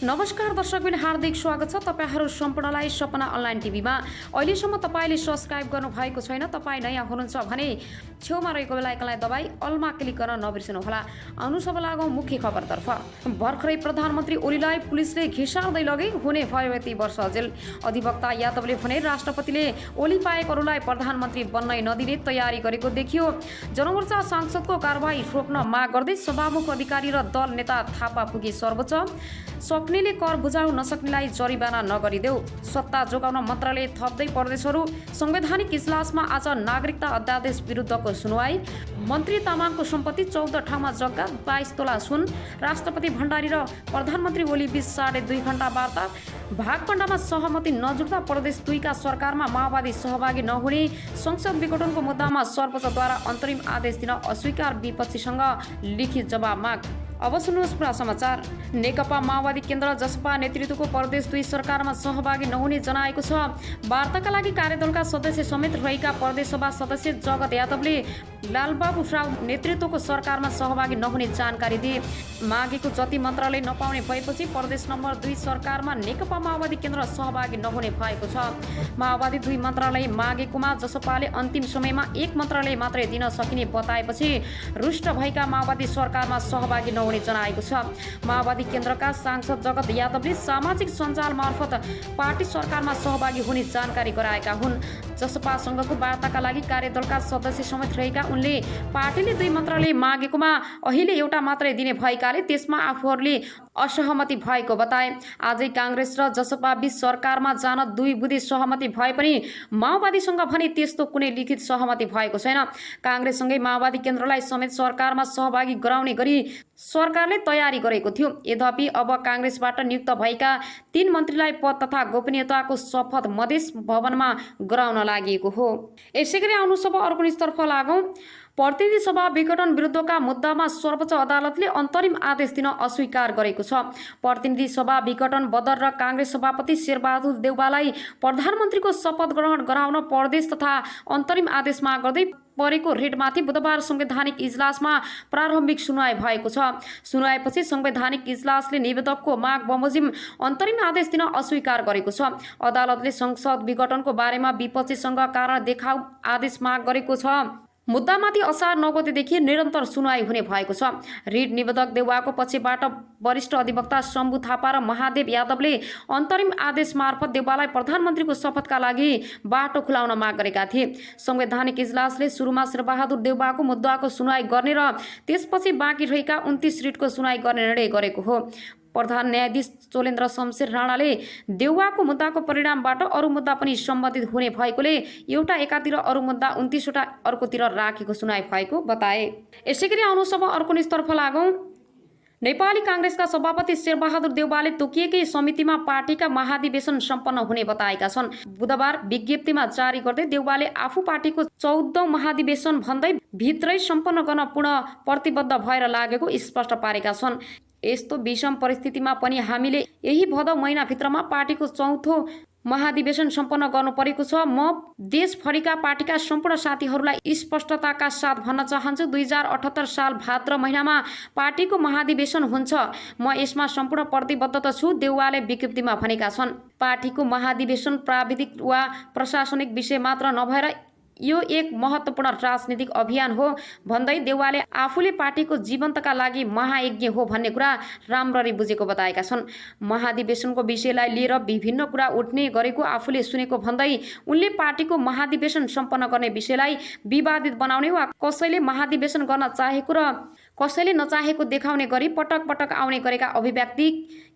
नमस्कार दर्शकबिन हार्दिक स्वागत छ तपाईहरु सम्पूर्णलाई सपना अनलाइन टिभीमा। अहिलेसम्म तपाईले सब्स्क्राइब गर्नु भएको छैन, तपाई नयाँ हुनुहुन्छ भने छेउमा रहेको बेल आइकनलाई दबाई अलमा क्लिक गर्न नबिर्सनु होला। आउनु सब लागौं मुख्य खबरतर्फ। भर्खरै प्रधानमन्त्री ओलीलाई पुलिसले घिसार्दै लगे, हुने भयो यति वर्ष जेल। अधिवक्ता यादवले भने राष्ट्रपतिले ओली पाएकहरूलाई प्रधानमन्त्री बन्नै नदिने तयारी गरेको देखियो। जनमोर्चा सांसदको कारबाही रोक्न माग गर्दै सभामुख अधिकारी र दल नेता थापा पुगे सर्वोच्च। सक्नेले कर बुझाउन नसक्नेलाई जरिवाना नगरिदेऊ, सत्ता जोगाउन मन्त्रालय थप्दै प्रदेशहरू। संवैधानिक इजलासमा आज नागरिकता अध्यादेश विरुद्धको सुनवाई। मन्त्री तामाङको सम्पत्ति 14 ठाउँमा जग्गा, 22 तोला सुन। राष्ट्रपति भण्डारी र प्रधानमन्त्री ओली बीच 2.5 घण्टा वार्ता। भागपण्डामा सहमति नजुट्दा प्रदेश 2 का सरकारमा माओवादी सहभागी नहुने। संसद विघटनको मुद्दामा सर्वोच्चद्वारा अन्तरिम आदेश दिन अस्वीकार, विपक्षीसँग लिखित जवाब माग। अब सुन्नुहोस् पुरा समाचार। नेकपा माओवादी केन्द्र जसपा नेतृत्वको प्रदेश 2 सरकारमा सहभागी नहुने जनाएको छ। वार्ताका लागि कार्यदलका सदस्य समेत रहेका प्रदेशसभा सदस्य जगत यादवले लालबाबु राव नेतृत्वको सरकारमा सहभागी नहुने जानकारी दिए। मागेको जति मन्त्रालय नपाउने भएपछि प्रदेश नम्बर 2 सरकारमा नेकपा माओवादी केन्द्र सहभागी नहुने भएको छ। माओवादी 2 मन्त्रालय मागेकोमा जसपाले अन्तिम समयमा 1 मन्त्रालय मात्रै दिन सकिने बताएपछि रुष्ट भएका माओवादी सरकारमा सहभागी नहुने जनाएको छ। माओवादी केन्द्रका सांसद जगत यादवले सामाजिक सञ्जाल मार्फत पार्टी सरकारमा सहभागी हुने जानकारी गराएका हुन्। जसपासँगको वार्ताका लागि कार्यदलका सदस्य समेत रहेका उनले पार्टीले 2 मन्त्रालय मागेकोमा अहिले एउटा मात्रै दिने भएकाले त्यसमा आफूहरूले असहमति भएको बताए। आजै कांग्रेस र जसपा बीच सरकारमा जान 2 बुँदे सहमति भए पनि माओवादीसँग भने त्यस्तो कुनै लिखित सहमति भएको छैन। कांग्रेससँगै माओवादी केन्द्रलाई समेत सरकारमा सहभागी गराउने गरी सरकारले तयारी गरेको थियो। यद्यपि अब कांग्रेसबाट नियुक्त भएका 3 मन्त्रीलाई पद तथा गोपनीयताको शपथ मधेस भवनमा गराउन लागेको हो। यसैगरी आउनु सब अर्को निष्तर्फ लागौं। प्रतिनिधि सभा विघटन विरुद्धका मुद्दामा सर्वोच्च अदालतले अन्तरिम आदेश दिन अस्वीकार गरेको छ। प्रतिनिधि सभा विघटन बदर र कांग्रेस सभापति शेरबहादुर देउवालाई प्रधानमन्त्रीको शपथ ग्रहण गराउन प्रदेश तथा अन्तरिम आदेश माग गर्दै परेको रेडमाथि बुधबार संवैधानिक इजलासमा प्रारम्भिक सुनवाई भएको छ। सुनवाईपछि संवैधानिक इजलासले निवेदकको माग बमोजिम अन्तरिम आदेश दिन अस्वीकार गरेको छ। अदालतले संसद विघटनको बारेमा विपक्षीसँग कारण देखाउ आदेश माग गरेको छ। मुद्दामाथि असार 9 गतेदेखि निरन्तर सुनवाई हुने भएको छ। रिट निवेदक देउवाको पक्षबाट वरिष्ठ अधिवक्ता शम्भु थापा र महादेव यादवले अन्तरिम आदेश मार्फत देउवालाई प्रधानमन्त्रीको शपथका लागि बाटो खुलाउन माग गरेका थिए। संवैधानिक इजलासले सुरुमा शेरबहादुर देउवाको मुद्दाको सुनवाई गर्ने र त्यसपछि बाँकी रहेका 29 रिटको सुनवाई गर्ने निर्णय गरेको हो। प्रधान न्यायाधीश चोलेन्द्र शमशेर राणाले देउवाको मुद्दाको परिणामबाट अरू मुद्दा पनि सम्बन्धित हुने भएकोले एउटा एकातिर अरू मुद्दा 29 वटा अर्कोतिर राखेको सुनाइ भएको बताए। यसैगरी आउनु सब अर्को निष्तर्फ लागौं। नेपाली कांग्रेसका सभापति शेरबहादुर देउवाले तोकिएकै समितिमा पार्टीका महाधिवेशन सम्पन्न हुने बताएका छन्। बुधबार विज्ञप्तिमा जारी गर्दै देउवाले आफू पार्टीको 14औं महाधिवेशन भन्दै भित्रै सम्पन्न गर्न पूर्ण प्रतिबद्ध भएर लागेको स्पष्ट पारेका छन्। यस्तो विषम परिस्थितिमा पनि हामीले यही भदौ महिनाभित्रमा पार्टीको 4औं महाधिवेशन सम्पन्न गर्नु परेको छ। म देशभरिका पार्टीका सम्पूर्ण साथीहरूलाई स्पष्टताका साथ भन्न चाहन्छु, 2078 साल भाद्र महिनामा पार्टीको महाधिवेशन हुन्छ। म यसमा सम्पूर्ण प्रतिबद्धता छु, देउवाले विज्ञप्तिमा भनेका छन्। पार्टीको महाधिवेशन प्राविधिक वा प्रशासनिक विषय मात्र नभएर यो एक महत्त्वपूर्ण राजनीतिक अभियान हो भन्दै देउवाले आफूले पार्टीको जीवन्तका लागि महायज्ञ हो भन्ने कुरा राम्ररी बुझेको बताएका छन्। महाधिवेशनको विषयलाई लिएर विभिन्न कुरा उठ्ने गरेको आफूले सुनेको भन्दै उनले पार्टीको महाधिवेशन सम्पन्न गर्ने विषयलाई विवादित बनाउने वा कसैले महाधिवेशन गर्न चाहेको र कसैले नचाहेको देखाउने गरी पटक पटक आउने गरेका अभिव्यक्ति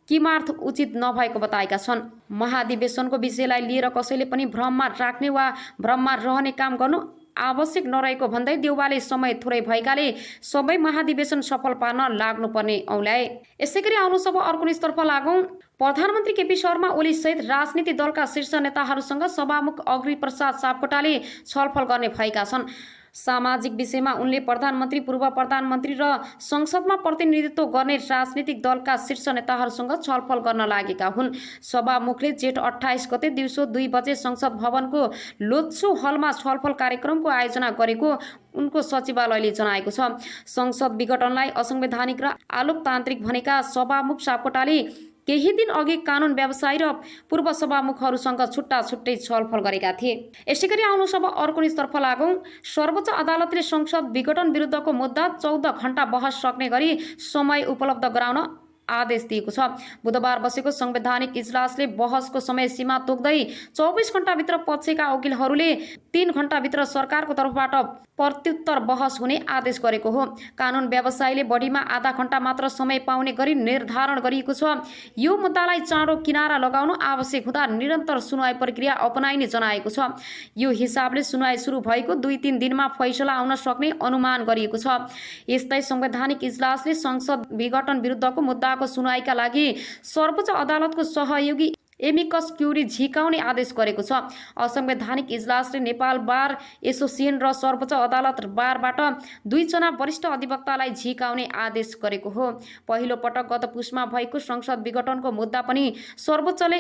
किमार्थ उचित नभएको बताएका छन्। महाधिवेशनको विषयलाई लिएर कसैले पनि भ्रममा राख्ने वा भ्रममा रहने काम गर्नु आवश्यक नरहेको भन्दै देउवाले समय थोरै भएकाले सबै महाधिवेशन सफल पार्न लाग्नुपर्ने औल्याए। यसैगरी आउनु सब अर्को निष्तर्फ लागौं। प्रधानमन्त्री केपी शर्मा ओली सहित राजनीतिक दलका शीर्ष नेताहरूसँग सभामुख अग्नि प्रसाद सापकोटाले छलफल गर्ने भएका छन्। सामाजिक विषयमा उनले प्रधानमन्त्री, पूर्व प्रधानमन्त्री र संसदमा प्रतिनिधित्व गर्ने राजनीतिक दलका शीर्ष नेताहरूसँग छलफल गर्न लागेका हुन्। सभामुखले जेठ 28 गते दिउँसो 2 बजे संसद भवनको लोत्सो हलमा छलफल कार्यक्रमको आयोजना गरेको उनको सचिवालयले जनाएको छ। संसद विघटनलाई असंवैधानिक र आलोकतान्त्रिक भनेका सभामुख सापकोटाले केही दिन अघि कानुन व्यवसायी र पूर्व सभामुखहरूसँग छुट्टा छुट्टै छलफल गरेका थिए। यसैगरी आउनु सब अर्को नितर्फ लागौं। सर्वोच्च अदालतले संसद विघटन विरुद्धको मुद्दा 14 घण्टा बहस सक्ने गरी समय उपलब्ध गराउन आदेश दिएको छ। बुधबार बसेको संवैधानिक इजलासले बहसको समय सीमा तोक्दै 24 घण्टाभित्र पक्षका वकिलहरूले 3 घण्टाभित्र सरकारको तर्फबाट प्रत्युत्तर बहस हुने आदेश गरेको हो। कानुन व्यवसायीले बढीमा आधा घण्टा मात्र समय पाउने गरी निर्धारण गरिएको छ। यो मुद्दालाई चाँडो किनारा लगाउन आवश्यक हुँदा निरन्तर सुनवाई प्रक्रिया अपनाइने जनाएको छ। यो हिसाबले सुनवाई सुरु भएको 2-3 दिनमा फैसला आउन सक्ने अनुमान गरिएको छ। यस्तै संवैधानिक इजलासले संसद विघटन विरुद्धको मुद्दाको सुनवाईका लागि सर्वोच्च अदालतको सहयोगी एमिकस क्युरी झिकाउने आदेश गरेको छ। असंवैधानिक इजलासले नेपाल बार एसोसिएसन र सर्वोच्च अदालत बारबाट 2 जना वरिष्ठ अधिवक्तालाई झिकाउने आदेश गरेको हो। पहिलो पटक गत पुसमा भएको संसद विघटनको मुद्दा पनि सर्वोच्चले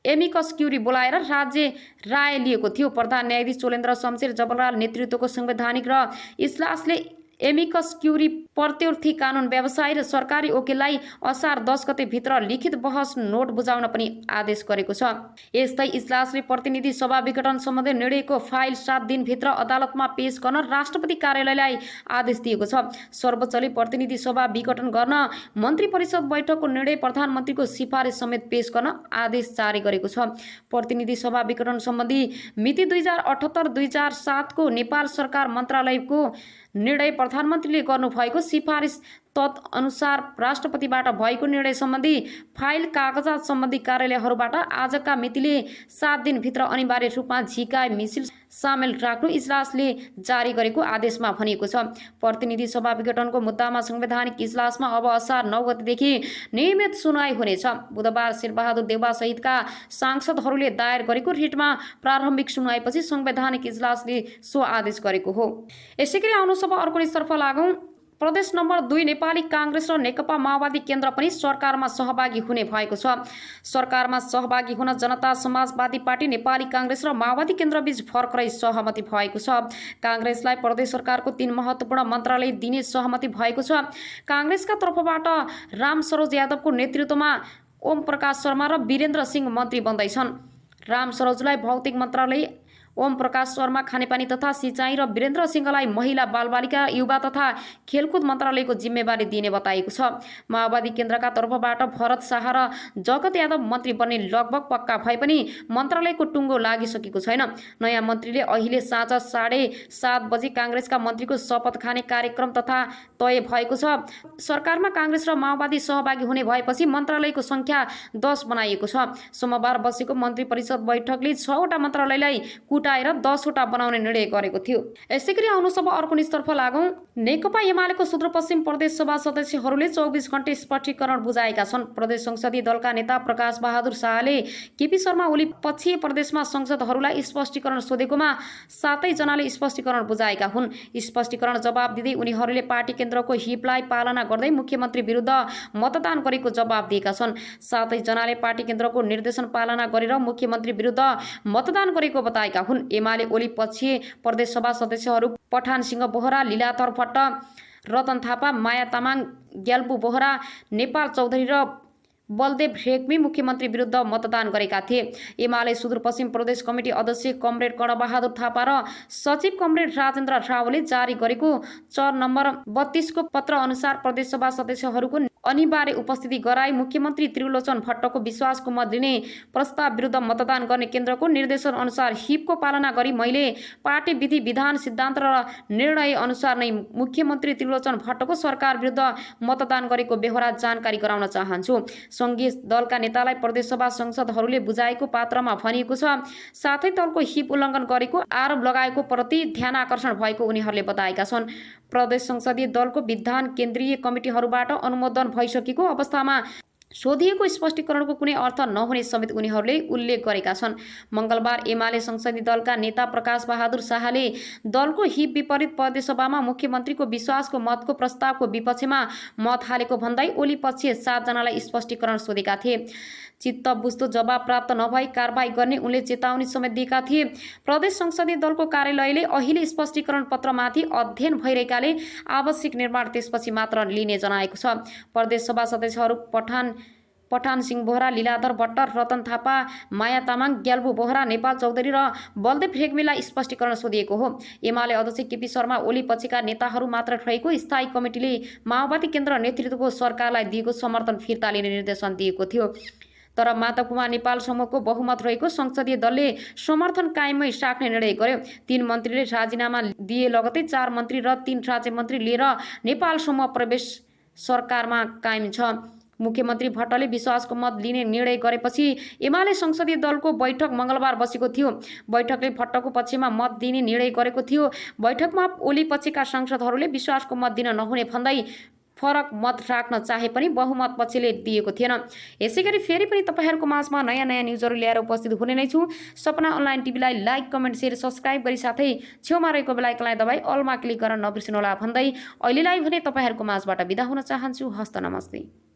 एमिकस क्युरी बोलाएर राज्य राय लिएको थियो। प्रधान न्यायाधीश चोलेन्द्र शमशेर जबललाल नेतृत्वको संवैधानिक र इजलासले एमिकस क्युरी प्रत्यर्थी कानुन व्यवसायी र सरकारी वकिललाई असार 10 गते भित्र लिखित बहस नोट बुझाउन पनि आदेश गरेको छ। यस्तै इजलासले प्रतिनिधि सभा विघटन सम्बन्धी निर्णयको फाइल 7 दिनभित्र अदालतमा पेश गर्न राष्ट्रपति कार्यालयलाई आदेश दिएको छ। सर्वोच्चले प्रतिनिधि सभा विघटन गर्न मन्त्री परिषद बैठकको निर्णय प्रधानमन्त्रीको सिफारिस समेत पेश गर्न आदेश जारी गरेको छ। प्रतिनिधि सभा विघटन सम्बन्धी मिति 2078-2007 को नेपाल सरकार मन्त्रालयको निर्णय प्रधानमन्त्रीले गर्नुभएको सिफारिस तदअनुसार राष्ट्रपतिबाट भएको निर्णय सम्बन्धी फाइल कागजात सम्बन्धी कार्यालयहरूबाट आजका मितिले 7 दिनभित्र अनिवार्य रूपमा झिकाए मिसिल सामेल राख्नु इजलासले जारी गरेको आदेशमा भनिएको छ। प्रतिनिधि सभा विघटनको मुद्दामा संवैधानिक इजलासमा अब असार 9 गतेदेखि नियमित सुनवाई हुनेछ। बुधबार शेरबहादुर देउवा सहितका सांसदहरूले दायर गरेको रिटमा प्रारम्भिक सुनवाईपछि संवैधानिक इजलासले सो आदेश गरेको हो। यसैगरी आउनु सब अर्को नितर्फ लागौं। प्रदेश नम्बर 2 नेपाली कांग्रेस र नेकपा माओवादी केन्द्र पनि सरकारमा सहभागी हुने भएको छ। सरकारमा सहभागी हुन जनता समाजवादी पार्टी, नेपाली कांग्रेस र माओवादी केन्द्रबीच भर्खरै सहमति भएको छ। कांग्रेसलाई प्रदेश सरकारको 3 महत्त्वपूर्ण मन्त्रालय दिने सहमति भएको छ। कांग्रेसका तर्फबाट राम सरोज यादवको नेतृत्वमा ओम प्रकाश शर्मा र वीरेन्द्र सिंह मन्त्री बन्दैछन्। राम सरोजलाई भौतिक मन्त्रालय, ओम प्रकाश शर्मा खानेपानी तथा सिंचाई र वीरेन्द्र सिंहलाई महिला बालबालिका युवा तथा खेलकुद मन्त्रालयको जिम्मेवारी दिने बताइएको छ। माओवादी केन्द्रका तर्फबाट भरत शाह र जगत यादव मन्त्री बन्ने लगभग पक्का भए पनि मन्त्रालयको टुङ्गो लागिसकेको छैन। नयाँ मन्त्रीले अहिले साँझ 7:30 बजे कांग्रेसका मन्त्रीको शपथ खाने कार्यक्रम तथा तय भएको छ। सरकारमा कांग्रेस र माओवादी सहभागी हुने भएपछि मन्त्रालयको संख्या 10 बनाइएको छ। सोमबार बसेको मन्त्री परिषद बैठकले 6 वटा मन्त्रालयलाई कुटाएर 10 वटा बनाउने निर्णय गरेको थियो। यसैगरी आउनु सब अर्को नितर्फ लागौं। नेकपा एमालेको सुदूरपश्चिम प्रदेश सभा सदस्यहरूले 24 घण्टे स्पष्टीकरण बुझाएका छन्। प्रदेश संसदीय दलका नेता प्रकाश बहादुर शाहले केपी शर्मा ओली पक्षीय प्रदेशमा संसदहरूलाई स्पष्टीकरण सोधेकोमा 7 जनाले स्पष्टीकरण बुझाएका हुन्। स्पष्टीकरण जवाब दिँदै उनीहरूले पार्टी केन्द्रको हिपलाई पालना गर्दै मुख्यमन्त्री विरुद्ध मतदान गरेको जवाब दिएका छन्। 7 जनाले पार्टी केन्द्रको निर्देशन पालना गरेर मुख्यमन्त्री विरुद्ध मतदान गरेको बताएका हुन्। एमाले ओली पक्षीय प्रदेश सभा सदस्यहरू पठान सिंह बोहरा, लीलाधर भट्ट, रतन थापा, माया तामाङ, ग्याल्पु बोहरा, नेपाल चौधरी र बलदेव रेग्मी मुख्यमन्त्री विरुद्ध मतदान गरेका थिए। एमाले सुदूरपश्चिम प्रदेश कमिटी अध्यक्ष कमरेड कर्णबहादुर थापा र सचिव कमरेड राजेन्द्र रावले जारी गरेको चर नम्बर 32 को पत्र अनुसार प्रदेशसभा सदस्यहरूको अनिवार्य उपस्थिति गराई मुख्यमन्त्री त्रिलोचन भट्टको विश्वासको मत लिने प्रस्ताव विरुद्ध मतदान गर्ने केन्द्रको निर्देशन अनुसार हिपको पालना गरी मैले पार्टी विधि विधान सिद्धान्त र निर्णय अनुसार नै मुख्यमन्त्री त्रिलोचन भट्टको सरकार विरुद्ध मतदान गरेको बेहोरा जानकारी गराउन चाहन्छु। संघीय दलका नेतालाई प्रदेशसभा सांसदहरूले बुझाएको पात्रमा भनिएको छ। साथै दलको हिप उल्लङ्घन गरेको आरोप लगाएको प्रति ध्यान आकर्षण भएको उनीहरूले बताएका छन्। प्रदेश संसदीय दलको विधान केन्द्रीय कमिटीहरूबाट अनुमोदन भइसकेको अवस्थामा सोधिएको स्पष्टीकरणको कुनै अर्थ नहुने समेत उनीहरूले उल्लेख गरेका छन्। मंगलबार एमाले संसदीय दलका नेता प्रकाश बहादुर शाहले दलको हिप विपरीत प्रदेशसभामा मुख्यमन्त्रीको विश्वासको मतको प्रस्तावको विपक्षमा मत हालेको भन्दै ओली पक्षीय 7 जनालाई स्पष्टीकरण सोधेका थिए। चित्त बुझ्दो जवाब प्राप्त नभई कारबाही गर्ने उनले चेतावनी समेत दिएका थिए। प्रदेश संसदीय दलको कार्यालयले अहिले स्पष्टीकरण पत्रमाथि अध्ययन भइरहेकाले आवश्यक निर्माण त्यसपछि मात्र लिने जनाएको छ। प्रदेश सभा सदस्यहरू पठान पठान सिंह बोहरा, लीलाधर भट्टर, रतन थापा, माया तामाङ, ग्याल्बु बोहरा, नेपाल चौधरी र बलदेव रेग्मीलाई स्पष्टीकरण सोधिएको हो। एमाले अध्यक्ष केपी शर्मा ओली पछिका नेताहरू मात्र रहेको स्थायी कमिटीले माओवादी केन्द्र नेतृत्वको सरकारलाई दिएको समर्थन फिर्ता लिने निर्देशन दिएको थियो। तर माधवकुमार नेपाल समूहको बहुमत रहेको संसदीय दलले समर्थन कायमै राख्ने निर्णय गर्यो। 3 मन्त्रीले राजीनामा दिए लगतै 4 मन्त्री र 3 राज्य मन्त्री लिएर नेपाल समूह प्रवेश सरकारमा कायम छ। मुख्यमन्त्री भट्टले विश्वासको मत लिने निर्णय गरेपछि एमाले संसदीय दलको बैठक मङ्गलबार बसेको थियो। बैठकले भट्टको पक्षमा मत दिने निर्णय गरेको थियो। बैठकमा ओली पक्षका सांसदहरूले विश्वासको मत दिन नहुने भन्दै फरक मत राख्न चाहे पनि बहुमत पक्षले दिएको थिएन। यसैगरी फेरि पनि तपाईँहरूको माझमा नयाँ न्युजहरू ल्याएर उपस्थित हुने नै छु। सपना अनलाइन टिभीलाई लाइक, कमेन्ट, शेयर, सब्सक्राइब गरी साथै छेउमा रहेको बेल आइकनलाई दबाई अलमा क्लिक गर्न नबिर्सनुहोला भन्दै अहिलेलाई भने तपाईँहरूको माझबाट बिदा हुन चाहन्छु। हस्त नमस्ते।